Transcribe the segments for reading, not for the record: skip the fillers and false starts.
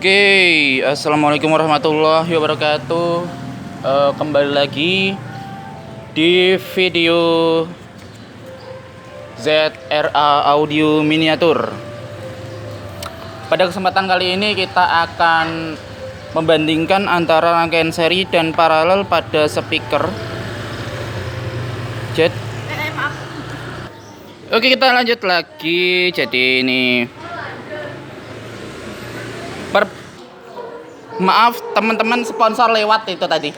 Oke, assalamualaikum warahmatullahi wabarakatuh. Kembali lagi di video ZRA Audio Miniatur. Pada kesempatan kali ini kita akan membandingkan antara rangkaian seri dan paralel pada speaker Z. Oke, kita lanjut lagi. Jadi ini maaf teman-teman, sponsor lewat itu tadi.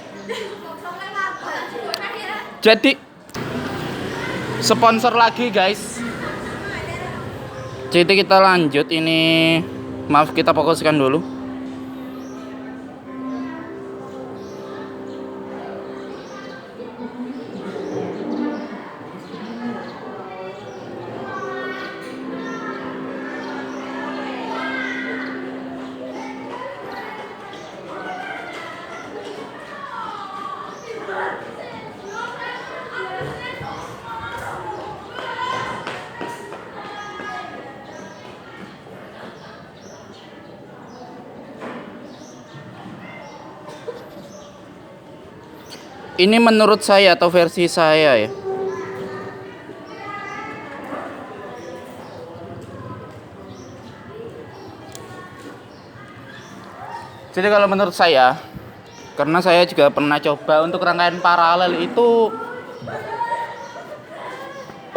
Jadi sponsor lagi guys. Jadi kita lanjut ini. Maaf, kita fokuskan dulu. Ini menurut saya atau versi saya ya. Jadi kalau menurut saya, karena saya juga pernah coba untuk rangkaian paralel itu,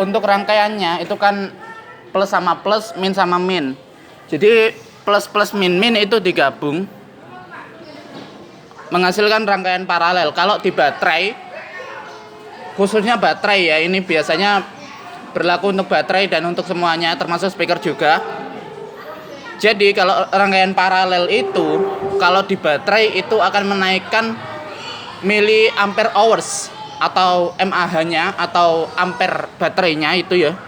untuk rangkaiannya itu kan plus sama plus, min sama min. Jadi plus plus min min itu digabung menghasilkan rangkaian paralel. Kalau di baterai, khususnya baterai ya, ini biasanya berlaku untuk baterai dan untuk semuanya termasuk speaker juga. Jadi kalau rangkaian paralel itu, kalau di baterai itu akan menaikkan milliampere hours atau mAh-nya atau ampere baterainya itu ya.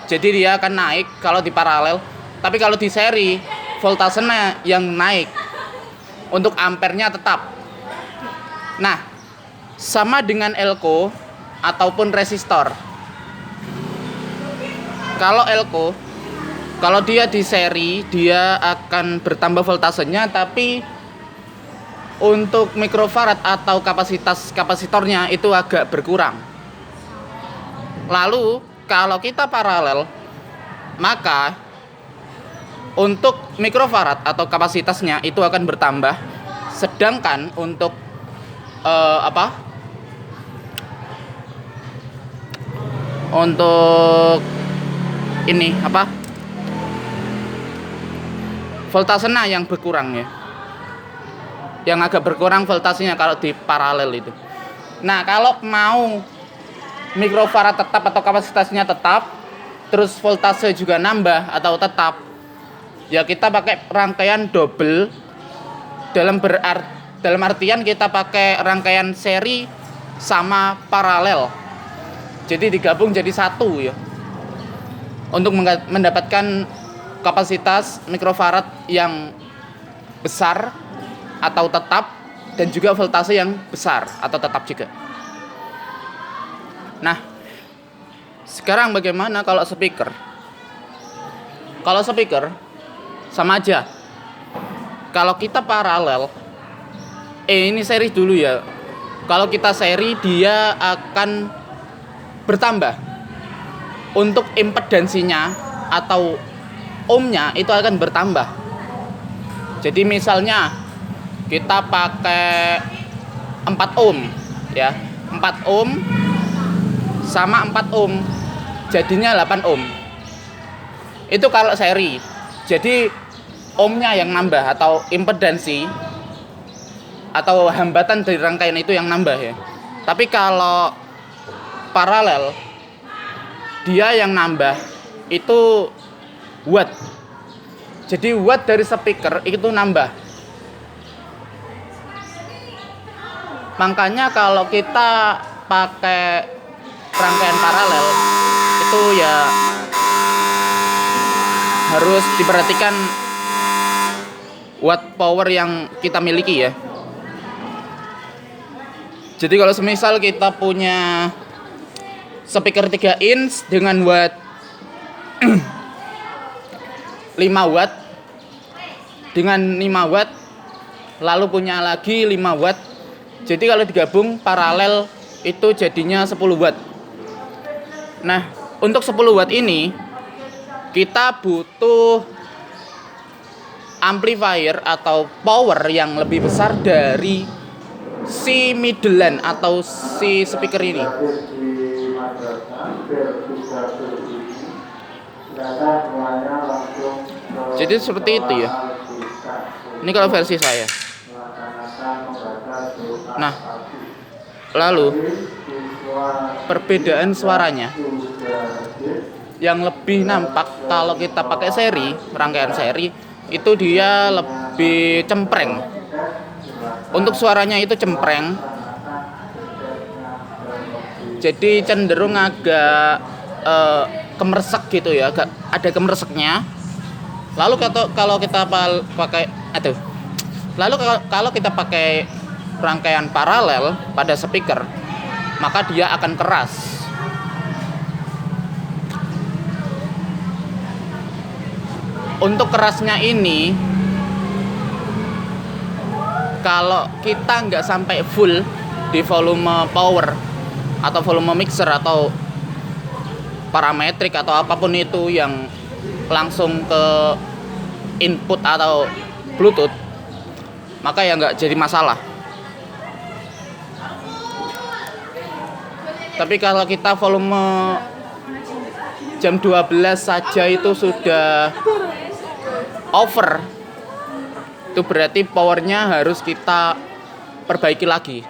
Jadi dia akan naik kalau di paralel. Tapi kalau di seri, voltasenya yang naik, untuk ampernya tetap. Nah, sama dengan elko ataupun resistor. Kalau elko, kalau dia di seri, dia akan bertambah voltasenya, tapi untuk mikrofarad atau kapasitas kapasitornya itu agak berkurang. Lalu kalau kita paralel, maka untuk mikrofarad atau kapasitasnya itu akan bertambah, sedangkan untuk untuk ini voltasenya yang berkurang ya, yang agak berkurang voltasenya kalau di paralel itu. Nah, kalau mau mikrofarad tetap atau kapasitasnya tetap, terus voltase juga nambah atau tetap, ya kita pakai rangkaian double. Dalam artian kita pakai rangkaian seri sama paralel. Jadi digabung jadi satu ya. Untuk mendapatkan kapasitas mikrofarad yang besar atau tetap, dan juga voltase yang besar atau tetap juga. Nah, sekarang bagaimana kalau speaker? Kalau speaker sama aja. Kalau kita paralel, ini seri dulu ya. Kalau kita seri, dia akan bertambah. Untuk impedansinya atau ohmnya itu akan bertambah. Jadi misalnya kita pakai 4 ohm ya. 4 ohm sama 4 ohm jadinya 8 ohm. Itu kalau seri. Jadi ohmnya yang nambah atau impedansi atau hambatan dari rangkaian itu yang nambah ya. Tapi kalau paralel, dia yang nambah itu watt. Jadi watt dari speaker itu nambah. Makanya kalau kita pakai rangkaian paralel itu ya harus diperhatikan watt power yang kita miliki ya. Jadi kalau semisal kita punya speaker 3 inch dengan watt 5 watt, dengan 5 watt, lalu punya lagi 5 watt. Jadi kalau digabung paralel itu jadinya 10 watt. Nah, untuk 10 watt ini kita butuh amplifier atau power yang lebih besar dari si midland atau si speaker ini. Jadi seperti itu ya. Ini kalau versi saya. Nah, lalu perbedaan suaranya yang lebih nampak kalau kita pakai seri, rangkaian seri, itu dia lebih cempreng. Untuk suaranya itu cempreng. Jadi cenderung agak kemersek gitu ya, agak ada kemerseknya. Lalu kalau kita pakai kalau kita pakai rangkaian paralel pada speaker, maka dia akan keras. Untuk kerasnya ini, kalau kita nggak sampai full di volume power atau volume mixer atau parametrik atau apapun itu yang langsung ke input atau Bluetooth, maka ya nggak jadi masalah. Tapi kalau kita volume jam 12 saja itu sudah over, itu berarti powernya harus kita perbaiki lagi.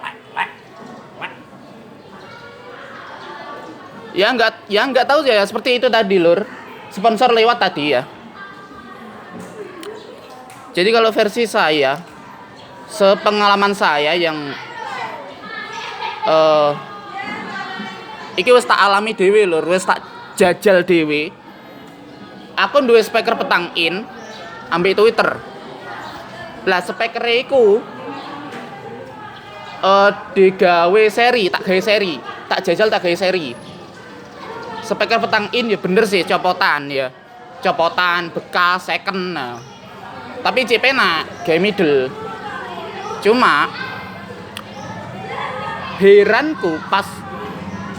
Ya nggak tahu ya, seperti itu tadi lur, sponsor lewat tadi ya. Jadi kalau versi saya, sepengalaman saya yang iki wis tak alami dhewe lur, wis tak jajal dhewe. Aku duwe speaker petang in ambek Twitter. Lah speaker iku digawe seri, tak jajal tak gawe seri. Speaker petang in ya bener sih, copotan bekas second. Nah. Tapi CP gawe middle. Cuma heranku pas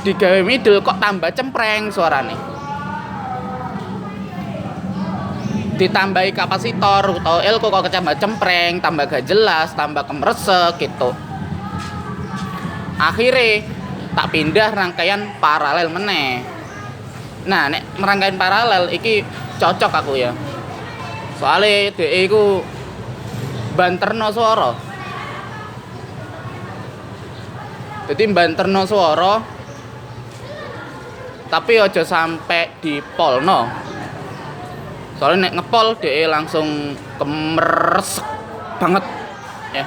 digawe middle kok tambah cempreng suarane. Ditambahi kapasitor atau elko kok tambah cempreng, tambah gak jelas, tambah kemeresek gitu. Akhirnya tak pindah rangkaian paralel meneh. Nah, nek merangkaian paralel iki cocok aku ya. Soale dhek iku banterno swara. Jadi banterno swara tapi aja sampai dipolno. Soalnya nek ngepol dhek langsung kemeresek banget ya.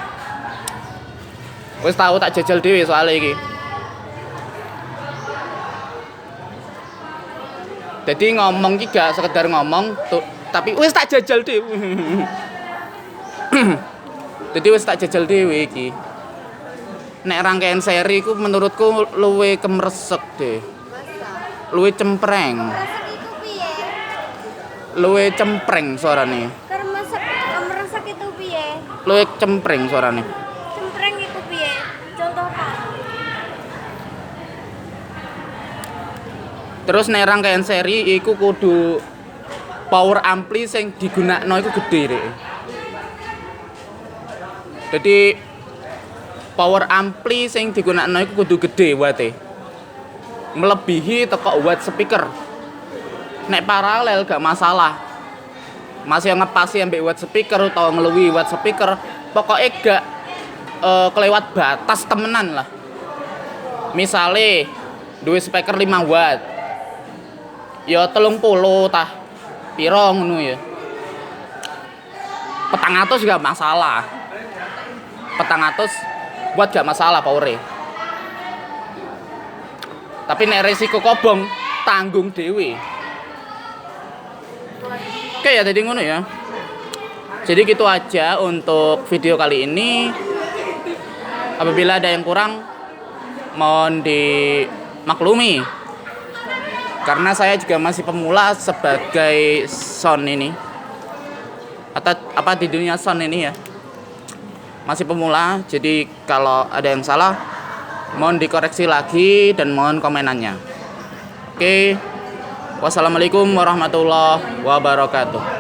Wis tahu tak jajal dhewe soal iki. Jadi ngomong iki gak sekedar ngomong tapi wis tak jajal dhewe. Jadi wis tak jajal dhewe iki. Nek rangkaian seri ku menurutku luwe kemeresek deh. Luwe cempreng. Luwe cempreng suarane. Kemeresek itu piye? Luwe cempreng suarane. Cempreng itu piye? Contoh Pak. Terus nek rangkaian seri iku kudu power ampli sing digunakno iku gede rek. Jadi power ampli sing digunakno iku kudu gede wate. Melebihi teko watt speaker. Nek paralel gak masalah. Masih ngepasi ambek watt speaker atau ngeluwi watt speaker, pokoknya gak kelewat batas temenan lah. Misale duwe speaker 5 watt. Ya 30 tah. Piro ngono ya. 400 gak masalah. 400 watt gak masalah power-e. Tapi nek resiko kobong tanggung dhewe. Oke ya, jadi ngono ya. Jadi gitu aja untuk video kali ini. Apabila ada yang kurang mohon dimaklumi. Karena saya juga masih pemula sebagai sound ini atau apa di dunia sound ini ya. Masih pemula, jadi kalau ada yang salah mohon dikoreksi lagi dan mohon komenannya. Oke. Wassalamualaikum warahmatullahi wabarakatuh.